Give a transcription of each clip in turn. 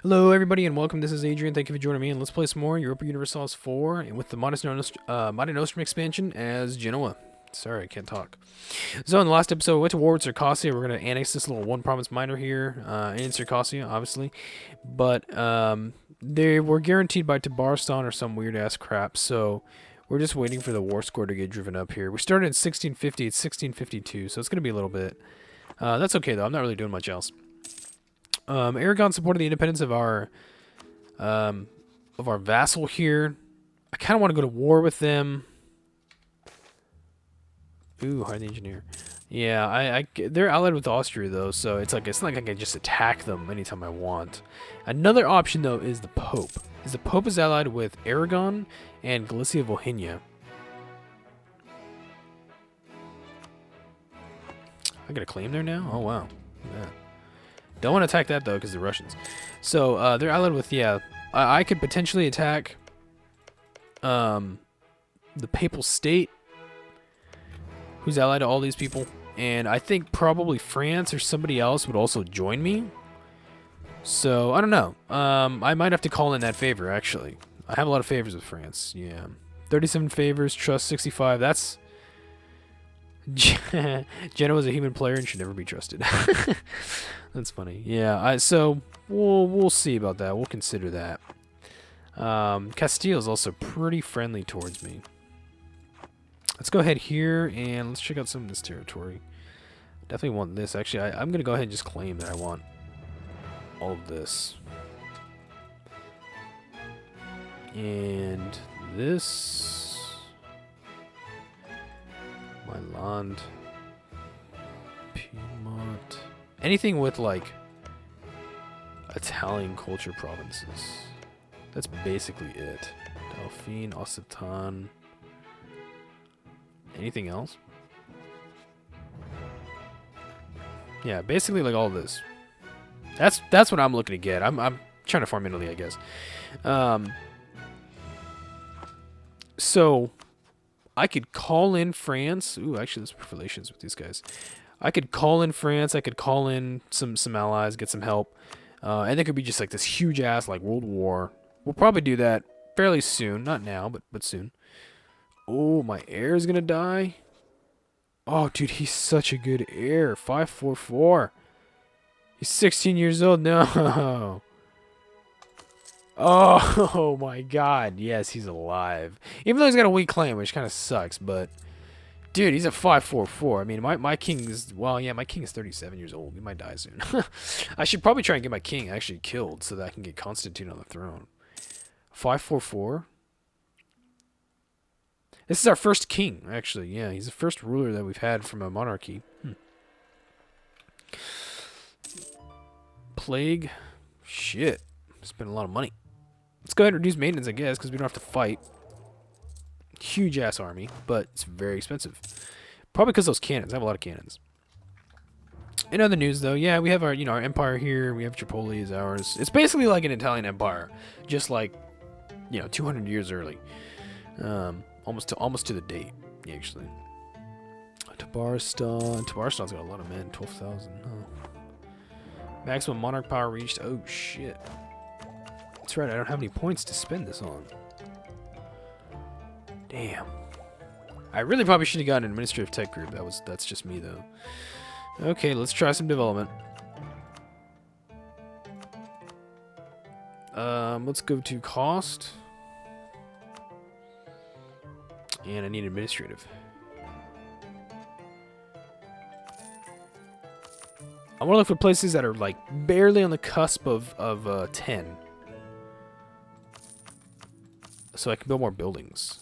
Hello, everybody, and welcome. This is Adrian. Thank you for joining me, and let's play some more Europa Universalis IV, and with the Mare Nostrum expansion as Genoa. Sorry, I can't talk. So in the last episode, we went to war with Circassia. We're going to annex this little one province minor here in Circassia, obviously. But they were guaranteed by Tabaristan or some weird-ass crap, so we're just waiting for the war score to get driven up here. We started in 1650, it's 1652, so it's going to be a little bit. That's okay, though. I'm not really doing much else. Aragon supported the independence of our vassal here. I kind of want to go to war with them. Ooh, hire the engineer. Yeah, they're allied with Austria though, so it's not like I can just attack them anytime I want. Another option though is the Pope. The Pope is allied with Aragon and Galicia Volhynia. I got a claim there now? Oh wow. Yeah. Don't want to attack that, though, because they're Russians. So, they're allied with, yeah. I could potentially attack the Papal State, who's allied to all these people. And I think probably France or somebody else would also join me. So, I don't know. I might have to call in that favor, actually. I have a lot of favors with France, yeah. 37 favors, trust 65. That's... Genoa's a human player and should never be trusted. That's funny. Yeah, so we'll see about that. We'll consider that. Castile is also pretty friendly towards me. Let's go ahead here and let's check out some of this territory. Definitely want this. Actually, I'm going to go ahead and just claim that I want all of this. And this... Milan, Piedmont, anything with like Italian culture provinces. That's basically it. Dauphine, Occitan. Anything else? Yeah, basically like all this. That's what I'm looking to get. I'm trying to farm Italy, I guess. So I could call in France. Ooh, actually, let's put relations with these guys. I could call in France. I could call in some allies, get some help. And there could be just like this huge ass like world war. We'll probably do that fairly soon. Not now, but soon. Oh, my heir is going to die. Oh, dude, he's such a good heir. 544. He's 16 years old. No. Oh my god, yes, he's alive. Even though he's got a weak claim, which kind of sucks, but... Dude, he's a 544. I mean, my king is... Well, yeah, my king is 37 years old. He might die soon. I should probably try and get my king actually killed so that I can get Constantine on the throne. 544? This is our first king, actually. Yeah, he's the first ruler that we've had from a monarchy. Plague? Shit. Spent a lot of money. Let's go ahead and reduce maintenance, I guess, because we don't have to fight. Huge ass army, but it's very expensive. Probably because those cannons. I have a lot of cannons. In other news, though, yeah, we have our, our empire here. We have Tripoli is ours. It's basically like an Italian empire, just like, 200 years early, almost to the date, actually. Tabaristan's got a lot of men, 12,000. Oh. Maximum monarch power reached. Oh shit. That's right, I don't have any points to spend this on. Damn. I really probably should have gotten an administrative tech group. That's just me though. Okay, let's try some development. Let's go to cost. And I need administrative. I want to look for places that are like barely on the cusp of 10. So I can build more buildings.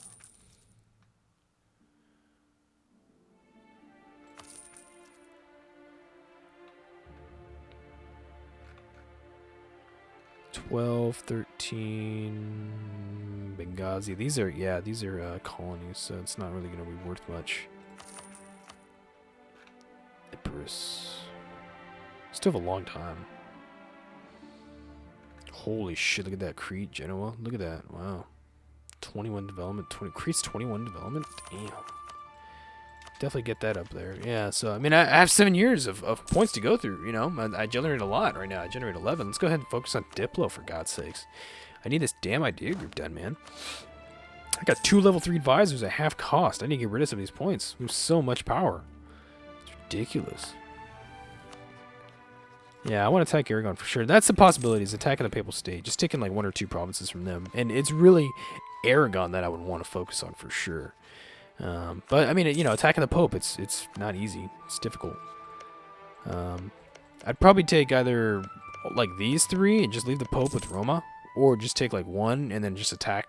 $12, $13, Benghazi. These are colonies, so it's not really going to be worth much. Epirus. Still have a long time. Holy shit, look at that. Crete, Genoa. Look at that. Wow. 21 development. Crete's 21 development? Damn. definitely get that up there. Yeah, so, I mean, I have 7 years of points to go through, you know? I generate a lot right now. I generate 11. Let's go ahead and focus on Diplo, for God's sakes. I need this damn idea group done, man. I got 2 level 3 advisors at half cost. I need to get rid of some of these points. We have so much power. It's ridiculous. Yeah, I want to attack Aragon for sure. That's the possibility, is attacking the Papal State. Just taking like 1 or 2 provinces from them. And it's really Aragon that I would want to focus on for sure. But, I mean, you know, attacking the Pope, it's not easy. It's difficult. I'd probably take either like these 3 and just leave the Pope with Roma. Or just take like 1 and then just attack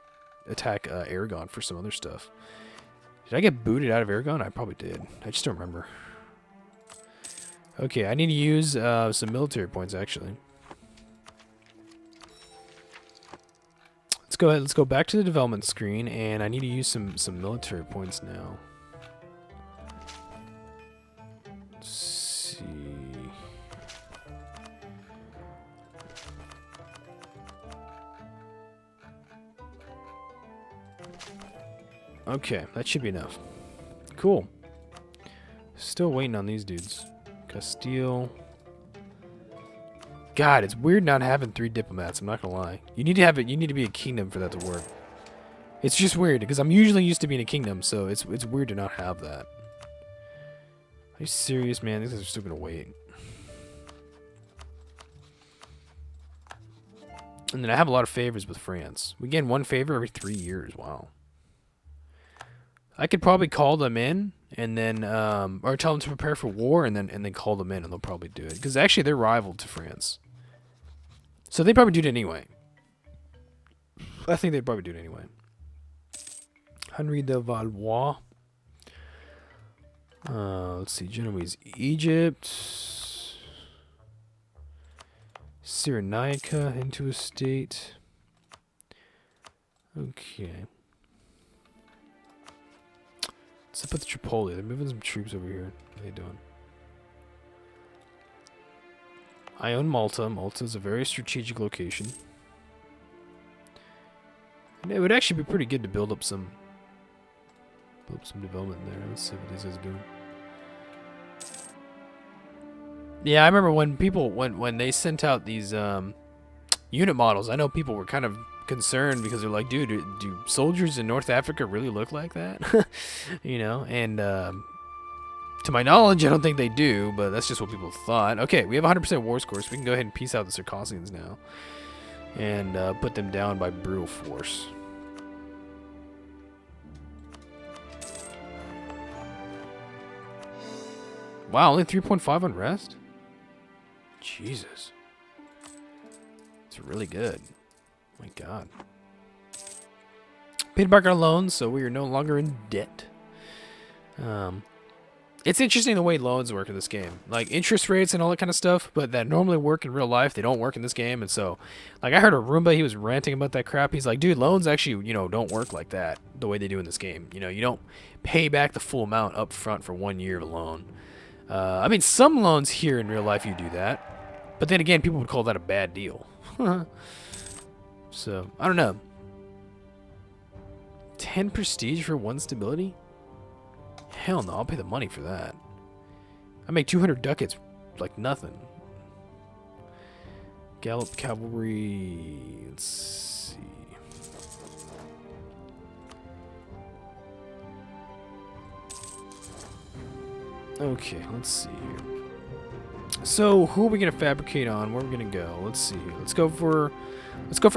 Aragon for some other stuff. Did I get booted out of Aragon? I probably did. I just don't remember. Okay, I need to use some military points, actually. Let's go ahead. Let's go back to the development screen, and I need to use some military points now. Let's see. Okay, that should be enough. Cool. Still waiting on these dudes. Castile. God, it's weird not having 3 diplomats, I'm not gonna lie. You need to have it, you need to be a kingdom for that to work. It's just weird, because I'm usually used to being a kingdom, so it's weird to not have that. Are you serious, man? These guys are still gonna wait. And then I have a lot of favors with France. We gain 1 favor every 3 years, wow. I could probably call them in, and then, or tell them to prepare for war, and then call them in, and they'll probably do it. Because actually, they're rival to France. So they probably do it anyway. I think they'd probably do it anyway. Henri de Valois. Let's see, Genoese Egypt. Cyrenaica into a state. Okay. What's up with Tripoli? They're moving some troops over here. What are they doing? I own Malta. Malta is a very strategic location. And it would actually be pretty good to build up some development there. Let's see what these guys are doing. Yeah, I remember when people when they sent out these unit models, I know people were kind of concerned because they're like, dude, do soldiers in North Africa really look like that? You know, and to my knowledge, I don't think they do, but that's just what people thought. Okay, we have 100% war score, so we can go ahead and peace out the Circassians now and put them down by brutal force. Wow, only 3.5 on rest? Jesus. It's really good. My God. Paid back our loans, so we are no longer in debt. It's interesting the way loans work in this game. Like, interest rates and all that kind of stuff, but that normally work in real life, they don't work in this game. And so, like, I heard a Roomba, he was ranting about that crap. He's like, dude, loans actually, you know, don't work like that, the way they do in this game. You know, you don't pay back the full amount up front for 1 year of a loan. I mean, some loans here in real life, you do that. But then again, people would call that a bad deal. So, I don't know. 10 prestige for 1 stability? Hell no, I'll pay the money for that. I make 200 ducats like nothing. Gallop cavalry. Let's see. Okay, let's see here. So, who are we gonna fabricate on? Where are we gonna go? Let's see here. Let's go for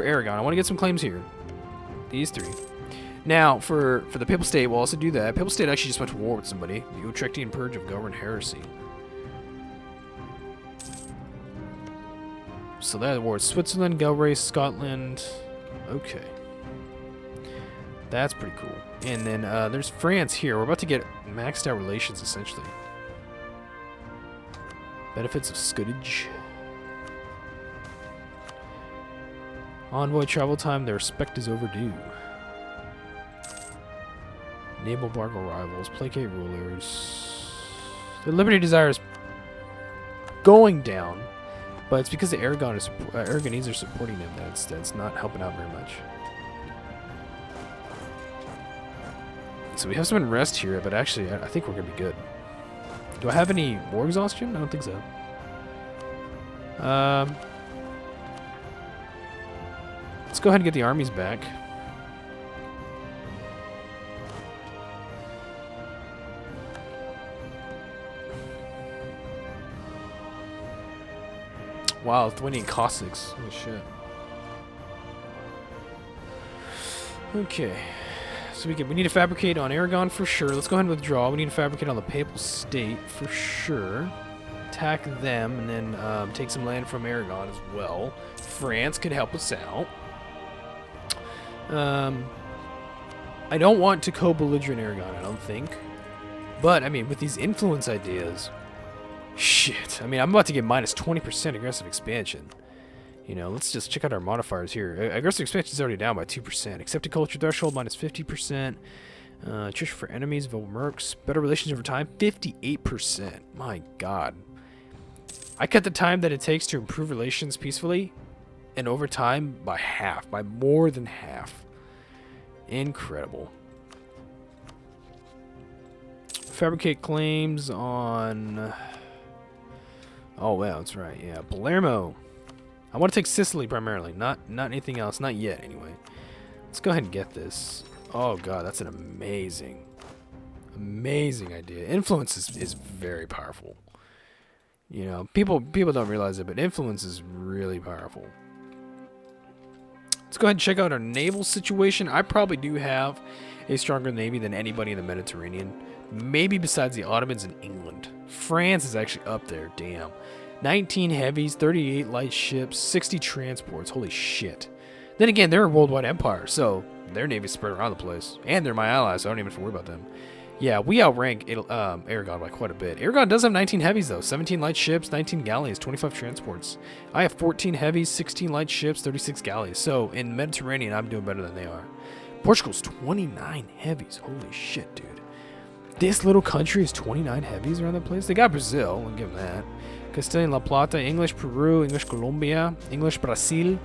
Aragon. I want to get some claims here. These 3. Now, for the Papal State, we'll also do that. Papal State actually just went to war with somebody. The Utrechtian Purge of Government Heresy. So that war. Switzerland, Galway, Scotland. Okay. That's pretty cool. And then there's France here. We're about to get maxed out relations, essentially. Benefits of scutage. Envoy travel time. Their respect is overdue. Naval embargo rivals. Placate rulers. The Liberty Desire is going down, but it's because the Aragonese are supporting them. That's not helping out very much. So we have some unrest here, but actually, I think we're gonna be good. Do I have any war exhaustion? I don't think so. Let's go ahead and get the armies back. Wow, Lithuanian Cossacks. Holy shit. Okay. So we need to fabricate on Aragon for sure. Let's go ahead and withdraw. We need to fabricate on the Papal State for sure. Attack them and then take some land from Aragon as well. France could help us out. I don't want to co-belligerent Aragon, I don't think. But, I mean, with these influence ideas... Shit. I mean, I'm about to get minus 20% aggressive expansion. You know, let's just check out our modifiers here. Aggressive expansion is already down by 2%. Accepted culture threshold minus 50%. Attrition for enemies, Villa Mercs. Better relations over time, 58%. My god. I cut the time that it takes to improve relations peacefully and over time by half. By more than half. Incredible. Fabricate claims on... Oh, well, that's right. Yeah, Palermo. I want to take Sicily primarily, not anything else. Not yet, anyway. Let's go ahead and get this. Oh, God, that's an amazing idea. Influence is very powerful. You know, people don't realize it, but influence is really powerful. Let's go ahead and check out our naval situation. I probably do have a stronger navy than anybody in the Mediterranean. Maybe besides the Ottomans and England. France is actually up there, damn. 19 heavies, 38 light ships, 60 transports, holy shit. Then again, they're a worldwide empire, so their navy's spread around the place. And they're my allies, so I don't even have to worry about them. Yeah, we outrank Aragon by quite a bit. Aragon does have 19 heavies, though. 17 light ships, 19 galleys, 25 transports. I have 14 heavies, 16 light ships, 36 galleys. So, in the Mediterranean, I'm doing better than they are. Portugal's 29 heavies. Holy shit, dude. This little country has 29 heavies around the place. They got Brazil, I'll give them that. Castilian La Plata, English Peru, English Colombia, English Brazil,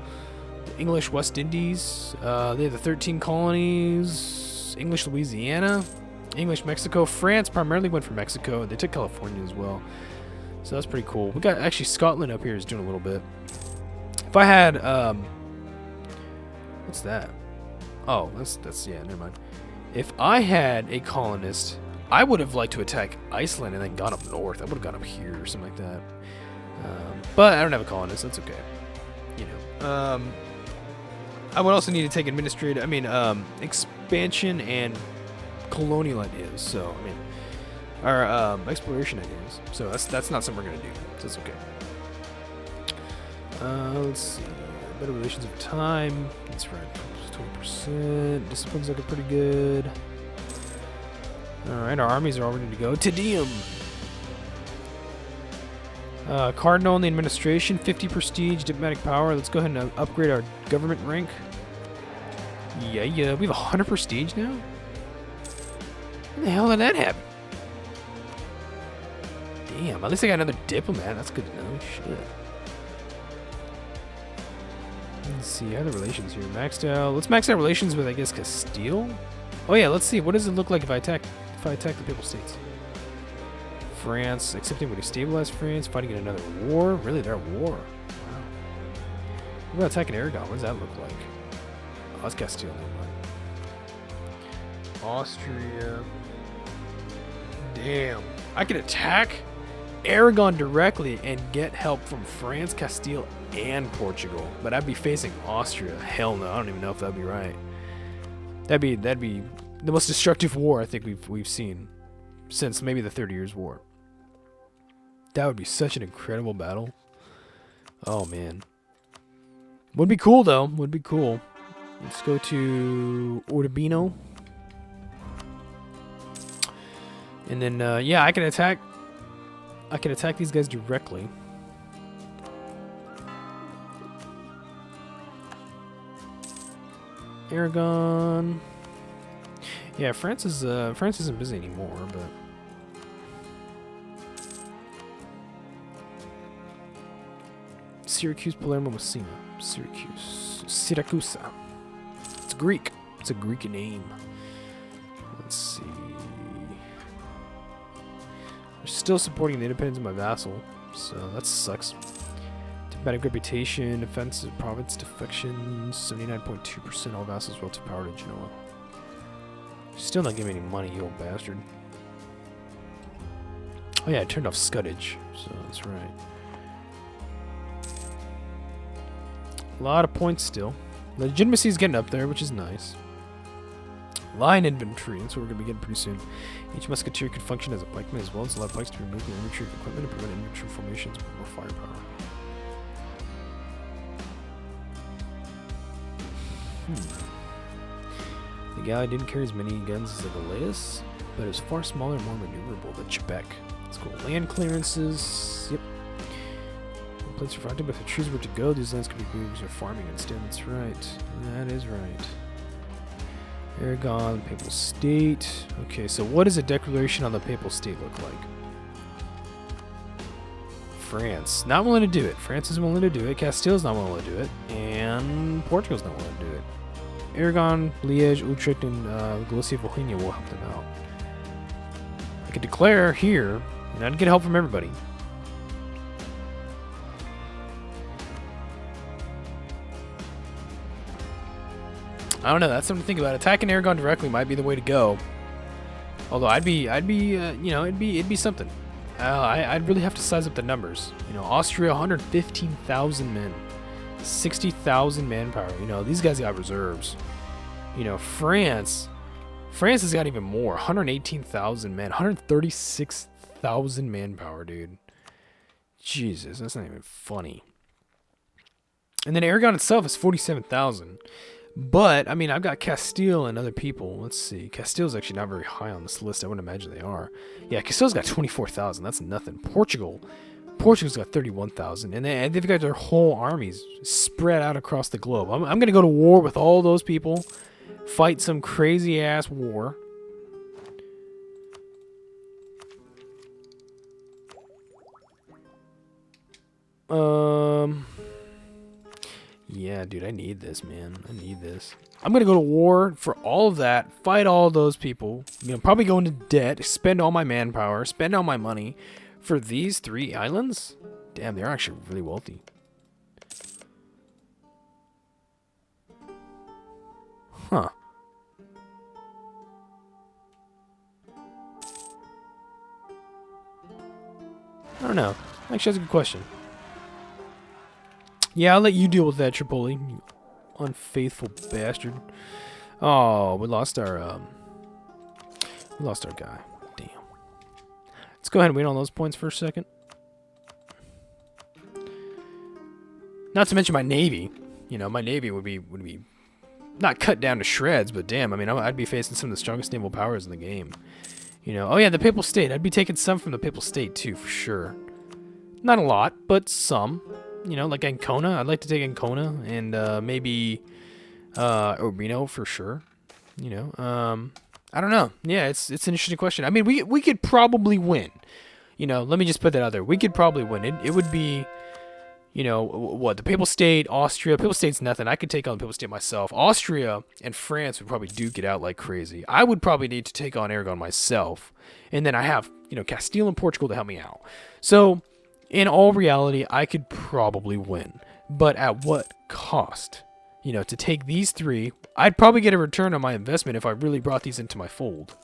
English West Indies. They have the 13 colonies, English Louisiana, English Mexico. France primarily went for Mexico. They took California as well. So that's pretty cool. We got actually Scotland up here is doing a little bit. If I had, what's that? Oh, that's yeah, never mind. If I had a colonist, I would have liked to attack Iceland and then gone up north. I would have gone up here or something like that. But I don't have a colonist. That's okay. You know. I would also need to take administrative, expansion and colonial ideas. So, I mean, our exploration ideas. So that's not something we're gonna do. So it's okay. Let's see. Better relations of time. That's right. 20%. Discipline's looking pretty good. Alright, our armies are all ready to go. Te Deum! Cardinal in the administration, 50 prestige, diplomatic power. Let's go ahead and upgrade our government rank. Yeah. We have 100 prestige now? When the hell did that happen? Damn, at least I got another diplomat. That's good to know. Shit. Let's see, how are the relations here? Maxed out. Let's max out relations with, I guess, Castile? Oh yeah, let's see. What does it look like if I attack the Papal States? France, accepting when you stabilize France, fighting in another war? Really, they're at war. Wow. What about attacking Aragon? What does that look like? Oh, that's Castile. Never mind. Austria. Damn. I could attack Aragon directly and get help from France, Castile, and Portugal. But I'd be facing Austria. Hell no, I don't even know if that'd be right. That'd be the most destructive war I think we've seen since maybe the 30 Years' War. That would be such an incredible battle. Oh man. Would be cool though. Would be cool. Let's go to Urbino. And then yeah, I can attack these guys directly. Aragon. Yeah, France isn't busy anymore, but Syracuse, Palermo, Messina. Syracuse. Syracusa. It's Greek. It's a Greek name. Let's see. They're still supporting the independence of my vassal, so that sucks. Diplomatic reputation, offensive province defections, 79.2% all vassals relative power to Genoa. Still not giving me any money, you old bastard. Oh yeah, I turned off scuddage, so that's right. A lot of points still. Legitimacy is getting up there, which is nice. Line infantry, that's what we're going to be getting pretty soon. Each musketeer can function as a pikeman as well as allow pikes to be removed from infantry equipment and prevent infantry formations with more firepower. The guy didn't carry as many guns as Agalaeus, but it was far smaller and more maneuverable than Quebec. Let's go. Land clearances. Yep. Places for hunting, but if the trees were to go, these lands could be used for farming instead. That's right. That is right. Aragon, Papal State. Okay, so what does a declaration on the Papal State look like? France. Not willing to do it. France isn't willing to do it. Castile's not willing to do it. And Portugal's not willing to do it. Aragon, Liège, Utrecht, and Galicia, Bohemia will help them out. I could declare here, and I'd get help from everybody. I don't know. That's something to think about. Attacking Aragon directly might be the way to go. Although it'd be something. I'd really have to size up the numbers. You know, Austria, 115,000 men, 60,000 manpower. You know, these guys got reserves. You know, France has got even more, 118,000 men, 136,000 manpower, dude. Jesus, that's not even funny. And then Aragon itself is 47,000. But, I mean, I've got Castile and other people. Let's see. Castile's actually not very high on this list. I wouldn't imagine they are. Yeah, Castile's got 24,000. That's nothing. Portugal's got 31,000. And they've got their whole armies spread out across the globe. I'm going to go to war with all those people. Fight some crazy-ass war. Yeah, dude, I need this, man. I need this. I'm going to go to war for all of that, fight all those people, you know, probably go into debt, spend all my manpower, spend all my money for these 3 islands? Damn, they're actually really wealthy. Huh. I don't know. Actually, that's a good question. Yeah, I'll let you deal with that, Tripoli, you unfaithful bastard. Oh, we lost our guy. Damn. Let's go ahead and wait on those points for a second. Not to mention my navy. You know, my navy would be not cut down to shreds, but damn, I mean, I'd be facing some of the strongest naval powers in the game. You know, oh yeah, the Papal State. I'd be taking some from the Papal State too, for sure. Not a lot, but some. You know, like Ancona. I'd like to take Ancona and maybe Urbino for sure. You know, I don't know. Yeah, it's an interesting question. I mean, we could probably win. You know, let me just put that out there. We could probably win. It would be, you know, what, the Papal State, Austria. Papal State's nothing. I could take on the Papal State myself. Austria and France would probably duke it out like crazy. I would probably need to take on Aragon myself. And then I have, you know, Castile and Portugal to help me out. So, in all reality, I could probably win. But at what cost? You know, to take these 3, I'd probably get a return on my investment if I really brought these into my fold.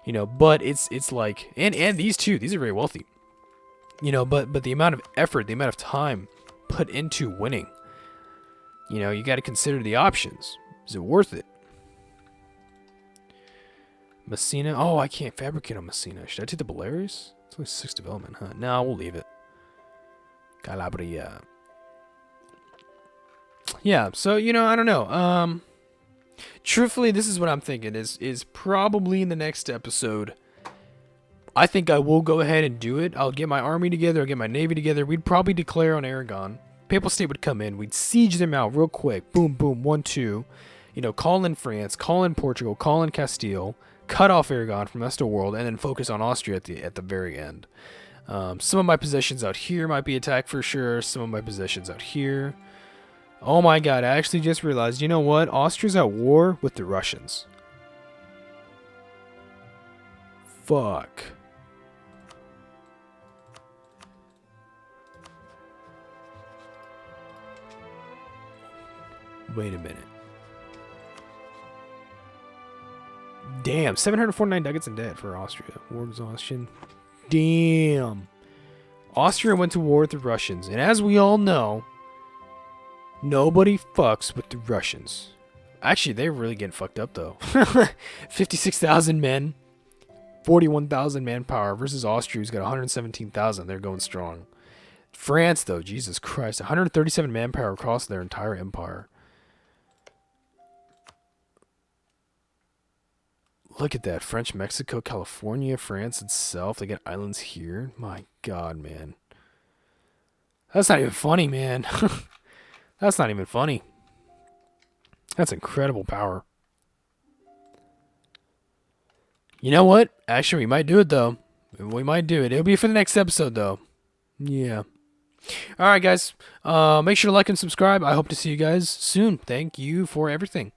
You know, but it's like, and these 2, these are very wealthy. You know, but the amount of effort, the amount of time put into winning, you know, you got to consider the options. Is it worth it? Messina. Oh, I can't fabricate on Messina. Should I take the Baleares? It's only 6 development, huh? No, we'll leave it. Calabria. Yeah, so, you know, I don't know. Truthfully, this is what I'm thinking is probably in the next episode. I think I will go ahead and do it. I'll get my army together. I'll get my navy together. We'd probably declare on Aragon. Papal State would come in. We'd siege them out real quick. Boom, boom, 1, 2. You know, call in France, call in Portugal, call in Castile, cut off Aragon from the rest of the world, and then focus on Austria at the very end. Some of my possessions out here might be attacked for sure. Some of my possessions out here. Oh my god, I actually just realized, you know what? Austria's at war with the Russians. fuck? Wait a minute. Damn, 749 ducats in debt for Austria. War exhaustion. Damn. Austria went to war with the Russians, and as we all know, nobody fucks with the Russians. Actually, they're really getting fucked up, though. 56,000 men, 41,000 manpower versus Austria, who's got 117,000. They're going strong. France, though, Jesus Christ, 137 manpower across their entire empire. Look at that. French, Mexico, California, France itself. They got islands here. My God, man. That's not even funny, man. That's not even funny. That's incredible power. You know what? Actually, we might do it, though. We might do it. It'll be for the next episode, though. Yeah. Alright, guys. Make sure to like and subscribe. I hope to see you guys soon. Thank you for everything.